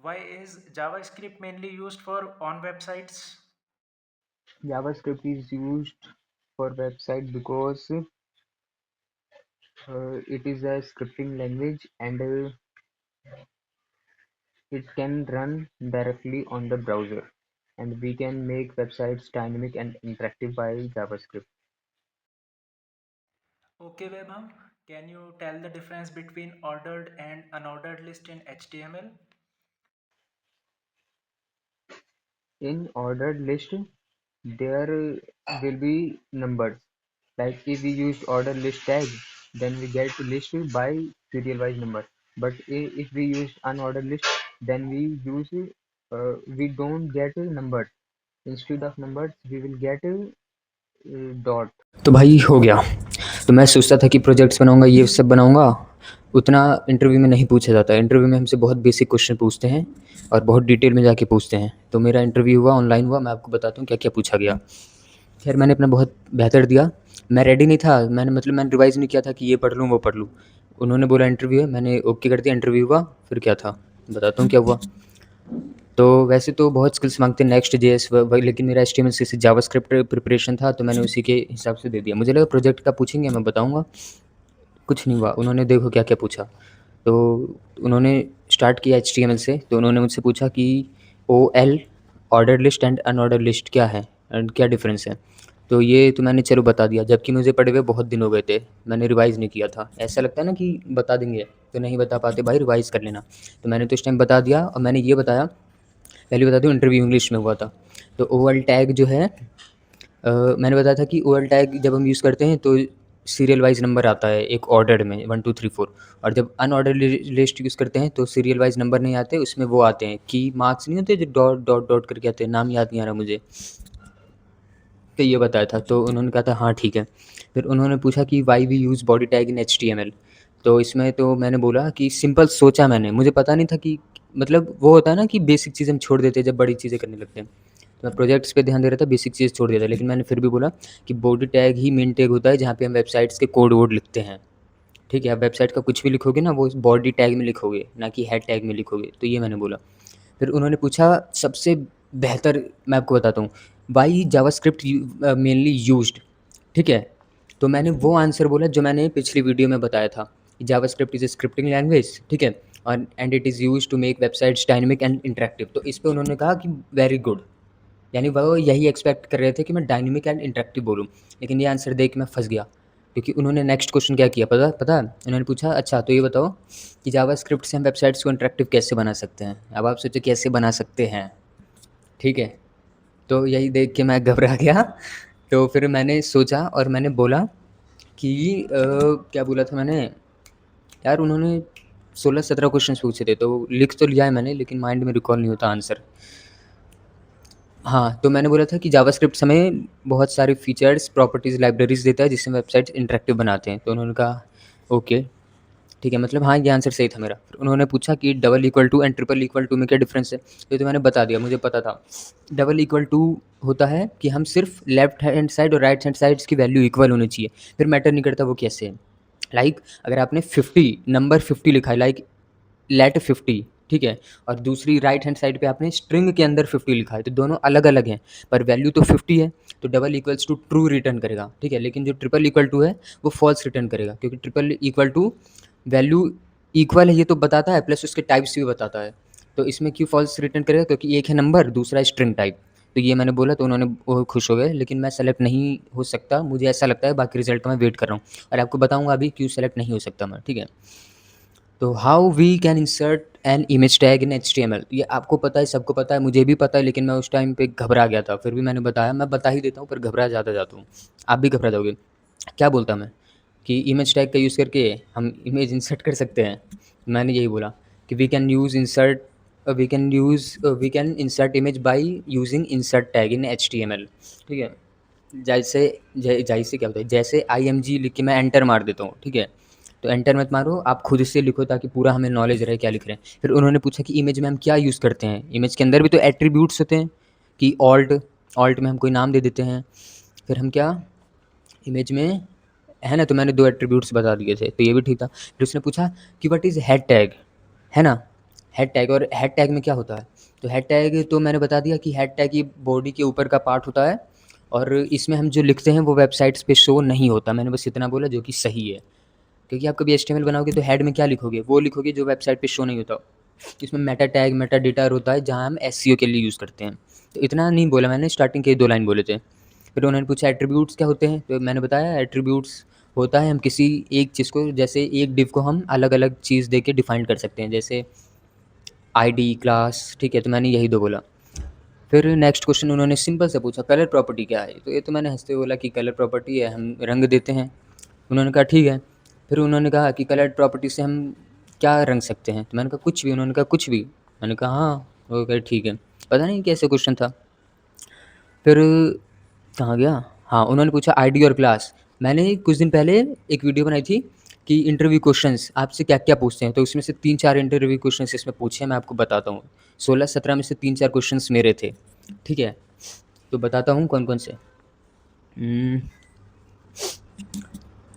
Why is JavaScript mainly used for on websites? JavaScript is used for website because it is a scripting language and it can run directly on the browser, and we can make websites dynamic and interactive by JavaScript. Okay, Vaibhav, can you tell the difference between ordered and unordered list in HTML? In ordered list, there will be numbers. Like if we use order list tag, then we get list by serial wise number. But if we use unordered list, then we don't get numbers. Instead of numbers, we will get dot. तो भाई हो गया। तो मैं सोचता था कि projects बनाऊंगा, ये सब बनाऊंगा, उतना इंटरव्यू में नहीं पूछा जाता। इंटरव्यू में हमसे बहुत बेसिक क्वेश्चन पूछते हैं और बहुत डिटेल में जाके पूछते हैं। तो मेरा इंटरव्यू हुआ, ऑनलाइन हुआ, मैं आपको बताता हूँ क्या क्या पूछा गया। खैर मैंने अपना बहुत बेहतर दिया। मैं रेडी नहीं था, मैंने रिवाइज़ नहीं किया था कि ये पढ़ लूँ वो पढ़ लूँ। उन्होंने बोला इंटरव्यू है, मैंने ओके कर दिया, इंटरव्यू हुआ। फिर क्या था बताता हूँ क्या हुआ। तो वैसे तो बहुत स्किल्स मांगते हैं, नेक्स्ट जेएस वही, लेकिन मेरा एचटीएमएल से जावास्क्रिप्ट प्रिपरेशन था, तो मैंने उसी के हिसाब से दे दिया। मुझे लगा प्रोजेक्ट का पूछेंगे, मैं बताऊंगा, कुछ नहीं हुआ। उन्होंने देखो क्या क्या पूछा। तो उन्होंने स्टार्ट किया एचटीएमएल से। तो उन्होंने मुझसे पूछा कि OL order list and unorder list क्या है एंड क्या डिफरेंस है। तो ये तो मैंने चलो बता दिया, जबकि मुझे पढ़े हुए बहुत दिन हो गए थे, मैंने रिवाइज़ नहीं किया था। ऐसा लगता है ना कि बता देंगे, तो नहीं बता पाते भाई, रिवाइज़ कर लेना। तो मैंने तो इस टाइम बता दिया। और मैंने ये बताया, पहले बता दूँ, इंटरव्यू इंग्लिश में हुआ था। तो ओएल टैग जो है, मैंने बताया था कि ओएल टैग जब हम यूज़ करते हैं तो सीरियल वाइज नंबर आता है एक ऑर्डर में 1 2 3 4। और जब अनऑर्डर लिस्ट यूज़ करते हैं तो सीरियल वाइज नंबर नहीं आते, उसमें वो आते हैं की मार्क्स, नहीं होते जो डॉट डॉट डॉट करके आते हैं, नाम याद नहीं आ रहा मुझे। तो ये बताया था, तो उन्होंने कहा था हाँ ठीक है। फिर उन्होंने पूछा कि why we use body tag in H. तो इसमें तो मैंने बोला कि सिंपल सोचा मैंने, मुझे पता नहीं था कि मतलब वो होता है ना कि बेसिक चीज़ हम छोड़ देते हैं जब बड़ी चीज़ें करने लगते हैं। तो मैं प्रोजेक्ट्स पे ध्यान दे रहा था, बेसिक चीज़ छोड़ दिया था। लेकिन मैंने फिर भी बोला कि बॉडी टैग ही मेन टैग होता है जहाँ पे हम वेबसाइट्स के कोड वोड लिखते हैं। ठीक है, आप वेबसाइट का कुछ भी लिखोगे ना, वो बॉडी टैग में लिखोगे, ना कि हेड टैग में लिखोगे। तो ये मैंने बोला। फिर उन्होंने पूछा सबसे बेहतर, मैं आपको बताता हूँ, वाई जावास्क्रिप्ट मेनली यूज्ड। ठीक है, तो मैंने वो आंसर बोला जो मैंने पिछली वीडियो में बताया था, JavaScript is a scripting language. ठीक है, और and it is used to make websites dynamic and interactive. तो इस पे उन्होंने कहा कि वेरी गुड, यानी वो यही एक्सपेक्ट कर रहे थे कि मैं डायनेमिक एंड इंटरेक्टिव बोलूँ। लेकिन ये आंसर दे के मैं फंस गया, क्योंकि उन्होंने नेक्स्ट क्वेश्चन क्या किया पता पता है? उन्होंने पूछा अच्छा तो ये बताओ कि जावास्क्रिप्ट से हम वेबसाइट्स को इंटरेक्टिव कैसे बना सकते हैं। अब आप सोचो कैसे बना सकते हैं। ठीक है, तो यही देख के मैं घबरा गया। तो फिर मैंने सोचा और मैंने बोला कि क्या बोला था मैंने यार, उन्होंने 16-17 क्वेश्चन पूछे थे, तो लिख तो लिया है मैंने, लेकिन माइंड में रिकॉल नहीं होता आंसर। हाँ, तो मैंने बोला था कि जावास्क्रिप्ट हमें बहुत सारे फीचर्स, प्रॉपर्टीज़, लाइब्रेरीज़ देता है जिससे वेबसाइट्स इंटरेक्टिव बनाते हैं। तो उन्होंने कहा ओके ठीक है, मतलब हाँ, ये आंसर सही था मेरा। फिर उन्होंने पूछा कि double equal to and triple equal to में क्या डिफरेंस है। तो मैंने बता दिया, मुझे पता था। डबल इक्वल टू होता है कि हम सिर्फ लेफ्ट हैंड साइड और राइट हैंड साइड्स की वैल्यू इक्वल होनी चाहिए, फिर मैटर नहीं करता वो कैसे है। लाइक अगर आपने 50 नंबर 50 लिखा है, लाइक लेट 50, ठीक है, और दूसरी राइट हैंड साइड पे आपने स्ट्रिंग के अंदर 50 लिखा है, तो दोनों अलग अलग हैं, पर वैल्यू तो 50 है। तो double equals to true return करेगा। ठीक है, लेकिन जो ट्रिपल इक्वल टू है वो फॉल्स रिटर्न करेगा, क्योंकि triple equal to value equal है ये तो बताता है, प्लस उसके टाइप्स भी बताता है। तो इसमें क्यों फॉल्स रिटर्न करेगा, क्योंकि एक है नंबर, दूसरा स्ट्रिंग टाइप। तो ये मैंने बोला, तो उन्होंने वो खुश हो गए। लेकिन मैं सेलेक्ट नहीं हो सकता, मुझे ऐसा लगता है। बाकी रिजल्ट का मैं वेट कर रहा हूँ और आपको बताऊंगा अभी क्यों सेलेक्ट नहीं हो सकता मैं। ठीक है, तो how we can insert an image tag in HTML, ये आपको पता है, सबको पता है, मुझे भी पता है, लेकिन मैं उस टाइम पे घबरा गया था। फिर भी मैंने बताया, मैं बता ही देता हूँ, पर घबरा ज़्यादा जाता हूँ, आप भी घबरा जाओगे। क्या बोलता मैं कि इमेज टैग का यूज़ करके हम इमेज इंसर्ट कर सकते हैं। मैंने यही बोला कि we can insert image by using insert tag in HTML। ठीक है, जैसे क्या होता है, जैसे IMG लिख के मैं एंटर मार देता हूँ। ठीक है, तो एंटर मत मारो, आप खुद से लिखो ताकि पूरा हमें नॉलेज रहे क्या लिख रहे हैं। फिर उन्होंने पूछा कि इमेज में हम क्या यूज़ करते हैं। इमेज के अंदर भी तो एट्रीब्यूट्स होते हैं कि ऑल्ट ऑल्ट में हम कोई नाम दे देते हैं। फिर हम क्या इमेज में है ना, तो मैंने 2 एट्रीब्यूट्स बता दिए थे, तो ये भी ठीक था। फिर उसने पूछा कि व्हाट इज़ हेड टैग, है ना। Head tag. और हेड टैग में क्या होता है, तो हेड टैग तो मैंने बता दिया कि हेड टैग ये बॉडी के ऊपर का पार्ट होता है, और इसमें हम जो लिखते हैं वो वेबसाइट्स पे शो नहीं होता। मैंने बस इतना बोला जो कि सही है, क्योंकि आप कभी एचटीएमएल बनाओगे तो हेड में क्या लिखोगे, वो लिखोगे जो वेबसाइट पे शो नहीं होता। इसमें मेटा टैग, मेटा डेटा होता है जहाँ हम एसईओ के लिए यूज़ करते हैं। तो इतना नहीं बोला मैंने, स्टार्टिंग के 2 लाइन बोले थे। फिर उन्होंने पूछा एट्रीब्यूट्स क्या होते हैं, तो मैंने बताया एट्रीब्यूट्स होता है हम किसी एक चीज़ को, जैसे एक डिव को हम अलग अलग चीज़ दे के डिफाइन कर सकते हैं, जैसे आईडी, क्लास, ठीक है। तो मैंने यही 2 बोला। फिर नेक्स्ट क्वेश्चन उन्होंने सिंपल से पूछा कलर प्रॉपर्टी क्या है, तो ये तो मैंने हंसते हुए बोला कि कलर प्रॉपर्टी है, हम रंग देते हैं। उन्होंने कहा ठीक है। फिर उन्होंने कहा कि कलर प्रॉपर्टी से हम क्या रंग सकते हैं, तो मैंने कहा कुछ भी। उन्होंने कहा कुछ भी। मैंने कहा हाँ। वो कहा ठीक है। पता नहीं कैसे क्वेश्चन था। फिर कहाँ गया, हाँ, उन्होंने पूछा आईडी और क्लास। मैंने कुछ दिन पहले एक वीडियो बनाई थी कि इंटरव्यू क्वेश्चंस आपसे क्या क्या पूछते हैं, तो उसमें से 3-4 इंटरव्यू क्वेश्चंस इसमें पूछे हैं, मैं आपको बताता हूँ। 16-17 में से 3-4 क्वेश्चंस मेरे थे, ठीक है। तो बताता हूँ कौन कौन से।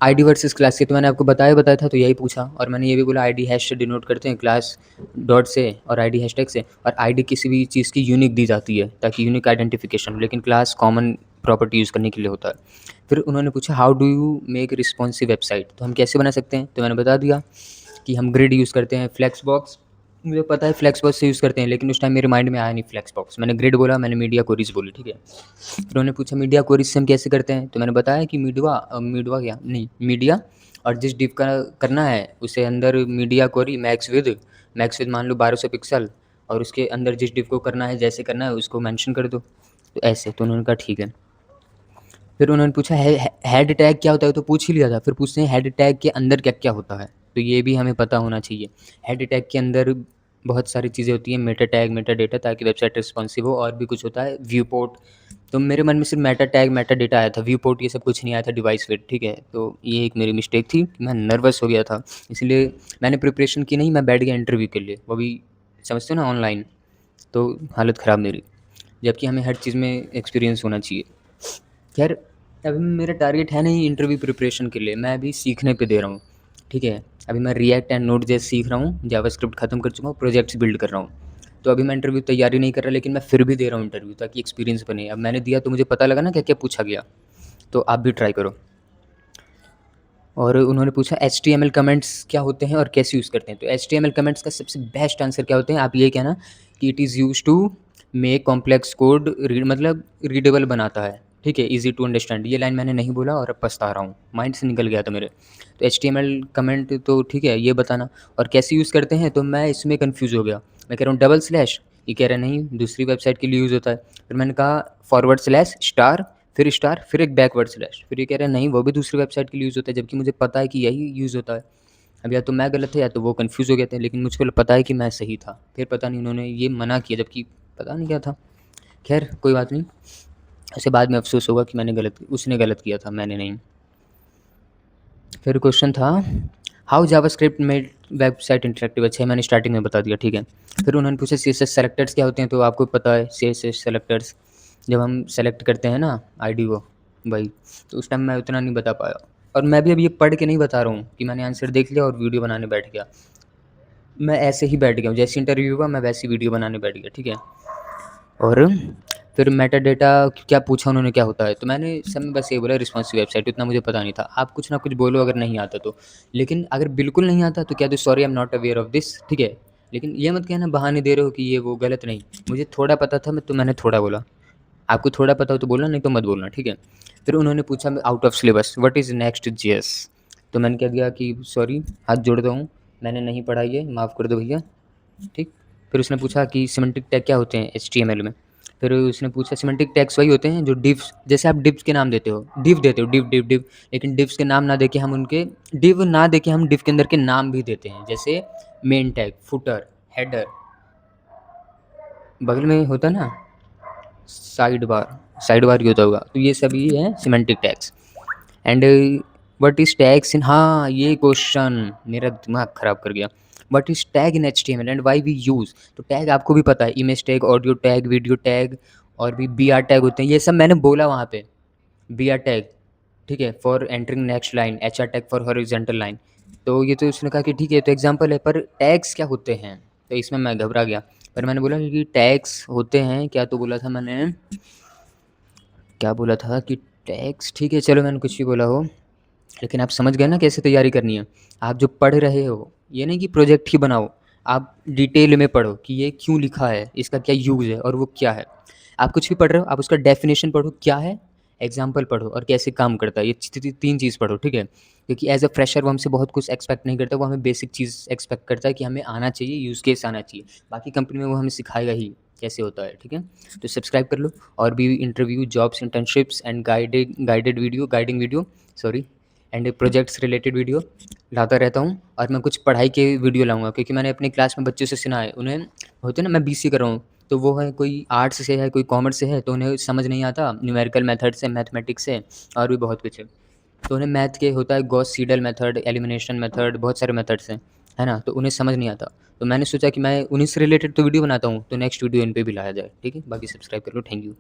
आईडी वर्सेस क्लास के तो मैंने आपको बताया था, तो यही पूछा। और मैंने ये भी बोला आईडी हैश से डिनोट करते हैं, क्लास डॉट से और आईडी हैशटैग से। और आईडी किसी भी चीज़ की यूनिक दी जाती है ताकि यूनिक आइडेंटिफिकेशन हो, लेकिन क्लास कॉमन प्रॉपर्टी यूज़ करने के लिए होता है। फिर उन्होंने पूछा how do you make responsive website, तो हम कैसे बना सकते हैं, तो मैंने बता दिया कि हम ग्रिड यूज़ करते हैं, फ्लेक्स बॉक्स मुझे पता है फ्लेक्स बॉक्स से यूज़ करते हैं, लेकिन उस टाइम मेरे माइंड में आया नहीं फ्लेक्स बॉक्स। मैंने ग्रिड बोला, मैंने मीडिया क्वेरीज बोली, ठीक है। फिर उन्होंने पूछा मीडिया क्वेरीज से हम कैसे करते हैं, तो मैंने बताया कि मीडिया और जिस डिव का करना है उसे अंदर मीडिया क्वेरी मैक्स विद मान लो 1200 पिक्सल, और उसके अंदर जिस डिव को करना है जैसे करना है उसको मेंशन कर दो, तो ऐसे। तो उन्होंने कहा ठीक है। फिर उन्होंने पूछा हेड टैग क्या होता है, तो पूछ ही लिया था। फिर पूछते हैं हेड टैग के अंदर क्या क्या होता है, तो ये भी हमें पता होना चाहिए। हेड टैग के अंदर बहुत सारी चीज़ें होती हैं, मेटा टैग, मेटा डेटा, ताकि वेबसाइट रिस्पॉन्सिव हो, और भी कुछ होता है, व्यू पोर्ट। तो मेरे मन में सिर्फ मेटा टैग, मेटा डेटा आया था, व्यू पोर्ट ये सब कुछ नहीं आया था, डिवाइस फिट, ठीक है। तो ये एक मेरी मिस्टेक थी, मैं नर्वस हो गया था, इसलिए मैंने प्रिपरेशन की नहीं, मैं बैठ गया इंटरव्यू के लिए, वो भी समझते हो ना ऑनलाइन। तो हालत ख़राब मेरी, जबकि हमें हर चीज़ में एक्सपीरियंस होना चाहिए। खैर, अभी मेरा टारगेट है नहीं इंटरव्यू प्रिपरेशन के लिए, मैं अभी सीखने पे दे रहा हूँ, ठीक है। अभी मैं रिएक्ट एंड नोड जेएस सीख रहा हूँ, जावास्क्रिप्ट ख़त्म कर चुका हूँ, प्रोजेक्ट्स बिल्ड कर रहा हूँ। तो अभी मैं इंटरव्यू तैयारी नहीं कर रहा, लेकिन मैं फिर भी दे रहा हूँ इंटरव्यू, ताकि एक्सपीरियंस बने। अब मैंने दिया तो मुझे पता लगा ना क्या क्या पूछा गया, तो आप भी ट्राई करो। और उन्होंने पूछा HTML कमेंट्स क्या होते हैं और कैसे यूज़ करते हैं, तो HTML कमेंट्स का सबसे बेस्ट आंसर क्या होते हैं, आप ये कहना कि it is use to make complex code मतलब रीडेबल बनाता है, ठीक है, ईजी टू अंडरस्टैंड। ये लाइन मैंने नहीं बोला और अब पछता रहा हूँ, माइंड से निकल गया था मेरे। तो HTML कमेंट तो ठीक है, ये बताना। और कैसे यूज़ करते हैं, तो मैं इसमें कन्फ्यूज़ हो गया। मैं कह रहा हूँ डबल स्लैश, ये कह रहा है नहीं दूसरी वेबसाइट के लिए यूज़ होता है। फिर मैंने कहा फॉरवर्ड स्लैश स्टार फिर एक बैकवर्ड स्लैश, फिर ये कह रहे हैं नहीं वो भी दूसरी वेबसाइट के लिए यूज़ होता है, जबकि मुझे पता है कि यही यूज़ होता है। अब या तो मैं गलत था या तो वो कन्फ्यूज़ हो गए थे, लेकिन मुझको पता है कि मैं सही था। फिर पता नहीं उन्होंने ये मना किया, जबकि पता नहीं क्या था। खैर कोई बात नहीं, उसे बाद में अफसोस होगा कि उसने गलत किया था, मैंने नहीं। फिर क्वेश्चन था how JavaScript made website interactive, अच्छा मैंने स्टार्टिंग में बता दिया, ठीक है। फिर उन्होंने पूछा CSS सेलेक्टर्स क्या होते हैं, तो आपको पता है CSS सेलेक्टर्स जब हम सेलेक्ट करते हैं ना आईडी को भाई, तो उस टाइम मैं उतना नहीं बता पाया। और मैं भी अब ये पढ़ के नहीं बता रहा हूँ कि मैंने आंसर देख लिया और वीडियो बनाने बैठ गया, मैं ऐसे ही बैठ गया हूँ, जैसे इंटरव्यू हुआ मैं वैसी वीडियो बनाने बैठ गया, ठीक है। और फिर मेटा डेटा क्या पूछा उन्होंने क्या होता है, तो मैंने सब में बस ये बोला रिस्पॉन्सिव वेबसाइट, उतना मुझे पता नहीं था। आप कुछ ना कुछ बोलो अगर नहीं आता तो, लेकिन अगर बिल्कुल नहीं आता तो क्या दो sorry I am not aware of this, ठीक है। लेकिन ये मत कहना बहाने दे रहे हो कि ये वो, गलत नहीं। मुझे थोड़ा पता था तो मैंने थोड़ा बोला, आपको थोड़ा पता हो तो बोलना, नहीं तो मत बोलना, ठीक है। फिर उन्होंने पूछा out of syllabus what is next JS, तो मैंने कह दिया कि सॉरी हाथ जोड़ता हूँ, मैंने नहीं पढ़ा ये, माफ़ कर दो भैया, ठीक। फिर उसने पूछा कि सिमेंटिक टैग क्या होते हैं HTML में, फिर उसने पूछा सिमेंटिक टैग्स वही होते हैं जो डिव्स, जैसे आप डिव्स के नाम देते हो, डिव देते हो, डिव, लेकिन डिव्स के नाम ना देके हम उनके डिव ना देके हम डिव के अंदर के नाम भी देते हैं, जैसे मेन टैग, फुटर, हेडर, बगल में होता ना साइड बार होता होगा, तो ये सभी है semantic tags. And what is tags in, हाँ ये क्वेश्चन मेरा दिमाग ख़राब कर गया। What is tag in HTML and why we use, तो टैग आपको भी पता है, image tag, audio tag, video tag, और भी BR टैग होते हैं, ये सब मैंने बोला वहाँ पे। BR टैग, ठीक है, for entering next line, HR tag for horizontal line. तो ये तो उसने कहा कि ठीक है तो एग्जाम्पल है, पर टैग्स क्या होते हैं, तो इसमें मैं घबरा गया। पर मैंने बोला कि टैग्स होते हैं क्या, तो बोला था मैंने, क्या बोला था कि टैग्स, ठीक है चलो मैंने कुछ भी बोला हो, लेकिन आप समझ गए ना कैसे तैयारी करनी है। आप जो पढ़ रहे हो ये नहीं कि प्रोजेक्ट ही बनाओ, आप डिटेल में पढ़ो कि ये क्यों लिखा है, इसका क्या यूज़ है और वो क्या है। आप कुछ भी पढ़ रहे हो, आप उसका डेफिनेशन पढ़ो क्या है, एग्जाम्पल पढ़ो और कैसे काम करता है, ये तीन चीज़ पढ़ो, ठीक है। क्योंकि एज अ फ्रेशर वो हमसे बहुत कुछ एक्सपेक्ट नहीं करता, वो हमें बेसिक चीज़ एक्सपेक्ट करता है कि हमें आना चाहिए, यूज़ केस आना चाहिए। बाकी कंपनी में वो हमें सिखाएगा ही कैसे होता है, ठीक है। तो सब्सक्राइब कर लो, और भी interview, jobs, internships and guiding video sorry and projects related video लाता रहता हूँ। और मैं कुछ पढ़ाई के वीडियो लाऊंगा, क्योंकि मैंने अपनी क्लास में बच्चों से सुना है, उन्हें होते ना, मैं बीसी कर रहा हूँ, तो वो है कोई आर्ट्स से है कोई कॉमर्स से है, तो उन्हें समझ नहीं आता न्यूमेरिकल मेथड से, मैथमेटिक्स से, और भी बहुत कुछ है। तो उन्हें मैथ के होता है Gauss Seidel method, elimination method, बहुत सारे मेथड्स हैं, है ना, तो उन्हें समझ नहीं आता। तो मैंने सोचा कि मैं उन्हीं से रिलेटेड तो वीडियो बनाता हूँ, तो नेक्स्ट वीडियो इन पे भी लाया जाए, ठीक है। बाकी सब्सक्राइब कर लो, थैंक यू।